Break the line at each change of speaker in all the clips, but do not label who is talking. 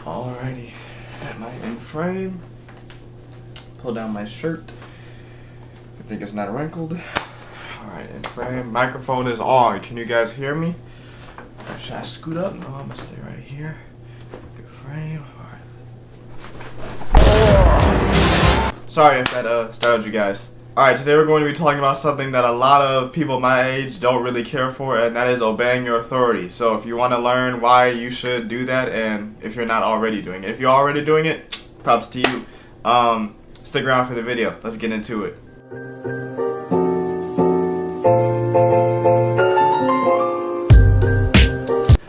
Alrighty, at my in frame. Pull down my shirt. I think it's not wrinkled. Alright, in frame. Microphone is on. Can you guys hear me? Or should I scoot up? No, I'm gonna stay right here. Good frame. Alright. Sorry if that startled you guys. Alright, today we're going to be talking about something that a lot of people my age don't really care for, and that is obeying your authority. So if you want to learn why you should do that, and if you're not already doing it. If you're already doing it, props to you. Stick around for the video. Let's get into it.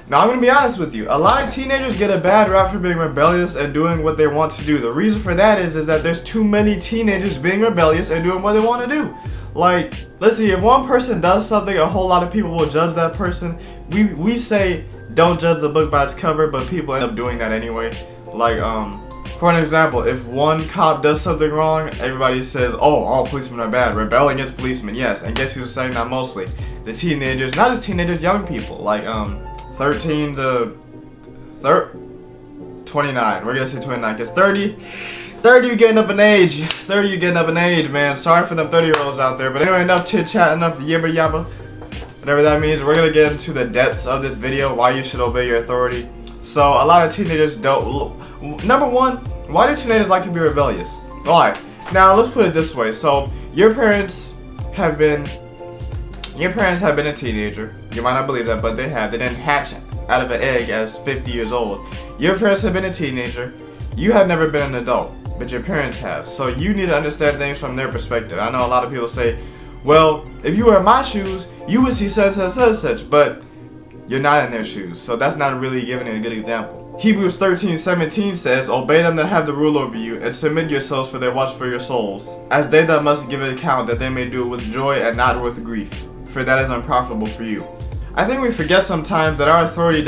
Now I'm going to be honest with you, a lot of teenagers get a bad rap for being rebellious and doing what they want to do. The reason for that is that there's too many teenagers being rebellious and doing what they want to do. Like, let's see, if one person does something, a whole lot of people will judge that person. We say don't judge the book by its cover, but people end up doing that anyway. Like, for an example, if one cop does something wrong, everybody says, oh, all policemen are bad. Rebelling against policemen, yes. And guess who's saying that mostly? The teenagers, not just teenagers, young people. Like, 13 to 29. We're gonna say 29 because 30 you getting up in age. 30 you getting up in age, man. Sorry for them 30-year-olds out there. But anyway, enough chit chat, enough yibba yabba. Whatever that means, we're gonna get into the depths of this video, why you should obey your authority. So a lot of teenagers don't. Number one, why do teenagers like to be rebellious? Alright, now let's put it this way. So your parents have been a teenager. You might not believe that, but they have. They didn't hatch out of an egg as 50 years old. Your parents have been a teenager. You have never been an adult, but your parents have. So you need to understand things from their perspective. I know a lot of people say, well, if you were in my shoes, you would see such and such and such, but you're not in their shoes. So that's not really giving a good example. Hebrews 13:17 says, obey them that have the rule over you, and submit yourselves for their watch for your souls, as they that must give an account, that they may do it with joy and not with grief, for that is unprofitable for you. I think we forget sometimes that our authority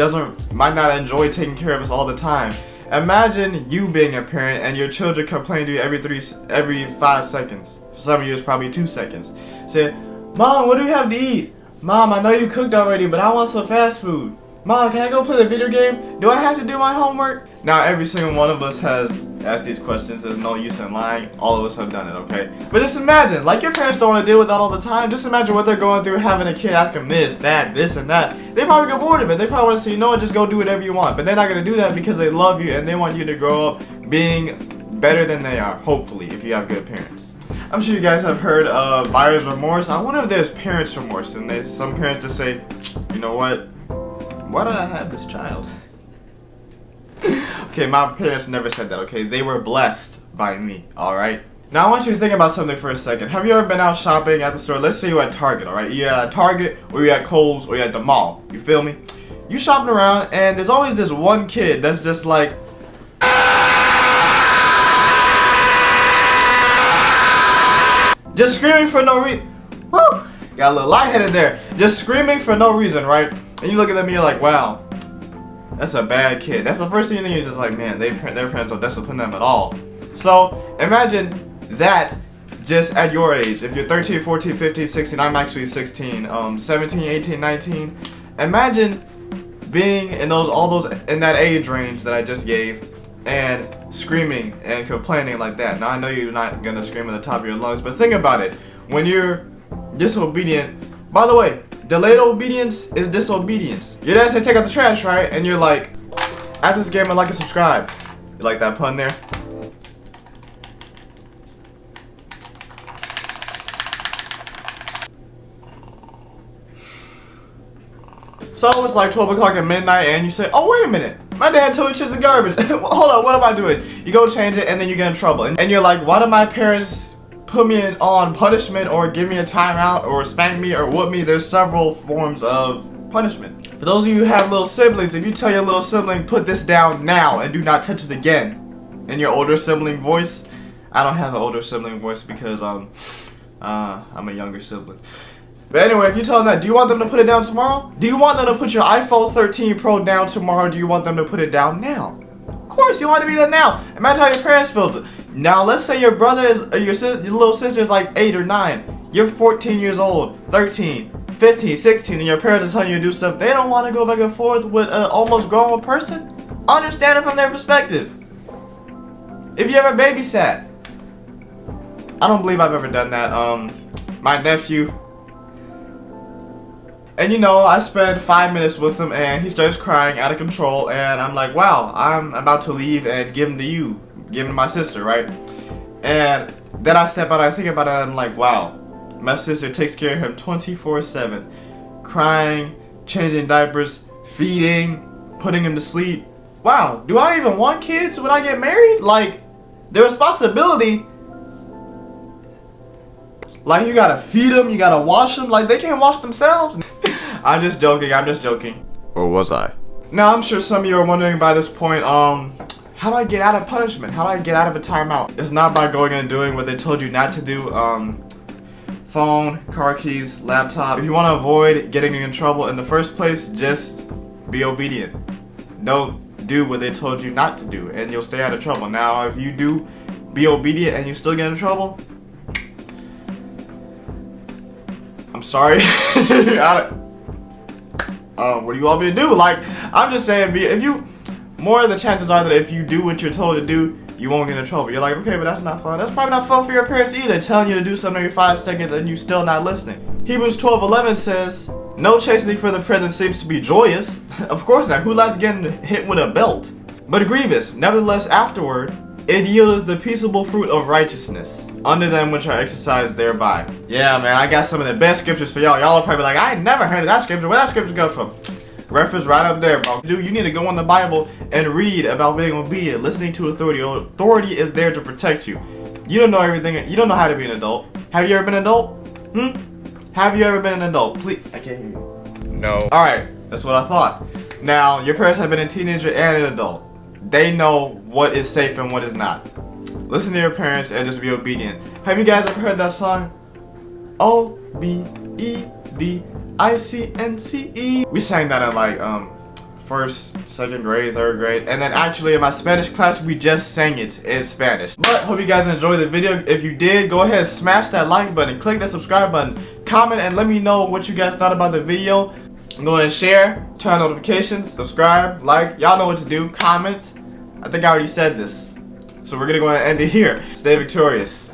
might not enjoy taking care of us all the time. Imagine you being a parent and your children complain to you every 5 seconds. For some of you it's probably 2 seconds. Say, Mom, what do we have to eat? Mom, I know you cooked already, but I want some fast food. Mom, can I go play the video game? Do I have to do my homework? Now every single one of us has asked these questions. There's no use in lying. All of us have done it, okay? But just imagine, like your parents don't want to deal with that all the time. Just imagine what they're going through having a kid ask them this, that, this, and that. They probably get bored of it. They probably want to say, you know what, just go do whatever you want. But they're not going to do that because they love you and they want you to grow up being better than they are, hopefully, if you have good parents. I'm sure you guys have heard of buyer's remorse. I wonder if there's parents' remorse. And some parents just say, you know what? Why did I have this child? Okay, my parents never said that, okay? They were blessed by me, alright? Now I want you to think about something for a second. Have you ever been out shopping at the store? Let's say you're at Target, alright? You're at Target, or you're at Kohl's, or you're at the mall. You feel me? You shopping around, and there's always this one kid that's just like... just screaming for no reason. Woo! Got a little lightheaded there. Just screaming for no reason, right? And you look at them and you're like, wow, that's a bad kid. That's the first thing you think. You're just like, man, their parents don't discipline them at all. So imagine that just at your age. If you're 13, 14, 15, 16, I'm actually 16, 17, 18, 19. Imagine being in in that age range that I just gave and screaming and complaining like that. Now I know you're not gonna scream at the top of your lungs, but think about it. When you're disobedient, by the way, delayed obedience is disobedience. Your dad said take out the trash, right? And you're like, after this game, I'd like to subscribe. You like that pun there? So it's like 12 o'clock at midnight and you say, oh wait a minute, my dad told me to change the garbage. Hold on, what am I doing? You go change it and then you get in trouble. And you're like, why do my parents put me on punishment or give me a timeout or spank me or whoop me? There's several forms of punishment. For those of you who have little siblings, if you tell your little sibling, put this down now and do not touch it again, in your older sibling voice. I don't have an older sibling voice because I'm a younger sibling. But anyway, if you tell them that, do you want them to put it down tomorrow? Do you want them to put your iPhone 13 Pro down tomorrow? Or do you want them to put it down now? Of course, you want to be there now. Imagine how your parents feel. Now, let's say your brother is, or your little sister is like 8 or 9. You're 14 years old, 13, 15, 16, and your parents are telling you to do stuff. They don't want to go back and forth with an almost grown person. Understand it from their perspective. If you ever babysat. I don't believe I've ever done that. My nephew. And you know, I spend 5 minutes with him and he starts crying out of control and I'm like, wow, I'm about to leave and give him to you. Give him to my sister, right? And then I step out, I think about it and I'm like, wow, my sister takes care of him 24/7. Crying, changing diapers, feeding, putting him to sleep. Wow, do I even want kids when I get married? Like, the responsibility, like you gotta feed them, you gotta wash them, like they can't wash themselves. I'm just joking. Or was I? Now I'm sure some of you are wondering by this point, how do I get out of punishment? How do I get out of a timeout? It's not by going and doing what they told you not to do. Phone, car keys, laptop. If you want to avoid getting in trouble in the first place, just be obedient. Don't do what they told you not to do and you'll stay out of trouble. Now if you do be obedient and you still get in trouble, I'm sorry. What do you want me to do? Like, I'm just saying, more of the chances are that if you do what you're told to do, you won't get in trouble. You're like, okay, but that's not fun. That's probably not fun for your parents either, telling you to do something every 5 seconds and you still not listening. Hebrews 12:11 says, no chastening for the present seems to be joyous. Of course not. Who likes getting hit with a belt? But grievous. Nevertheless, afterward, it yieldeth the peaceable fruit of righteousness unto them which are exercised thereby. Yeah, man, I got some of the best scriptures for y'all. Y'all are probably like, I ain't never heard of that scripture. Where that scripture go from? Reference right up there, bro. Dude, you need to go in the Bible and read about being obedient, listening to authority. Authority is there to protect you. You don't know everything. You don't know how to be an adult. Have you ever been an adult? Have you ever been an adult? Please. I can't hear you. No. Alright, that's what I thought. Now, your parents have been a teenager and an adult. They know what is safe and what is not. Listen to your parents and just be obedient. Have you guys ever heard that song? OBEDICNCE. We sang that in like first, second grade, third grade, and then actually in my Spanish class we just sang it in Spanish. But hope you guys enjoyed the video. If you did, go ahead and smash that like button, click that subscribe button, comment and let me know what you guys thought about the video. Go ahead and share, turn on notifications, subscribe, like, y'all know what to do, comment. I think I already said this. So we're gonna go ahead and end it here. Stay victorious.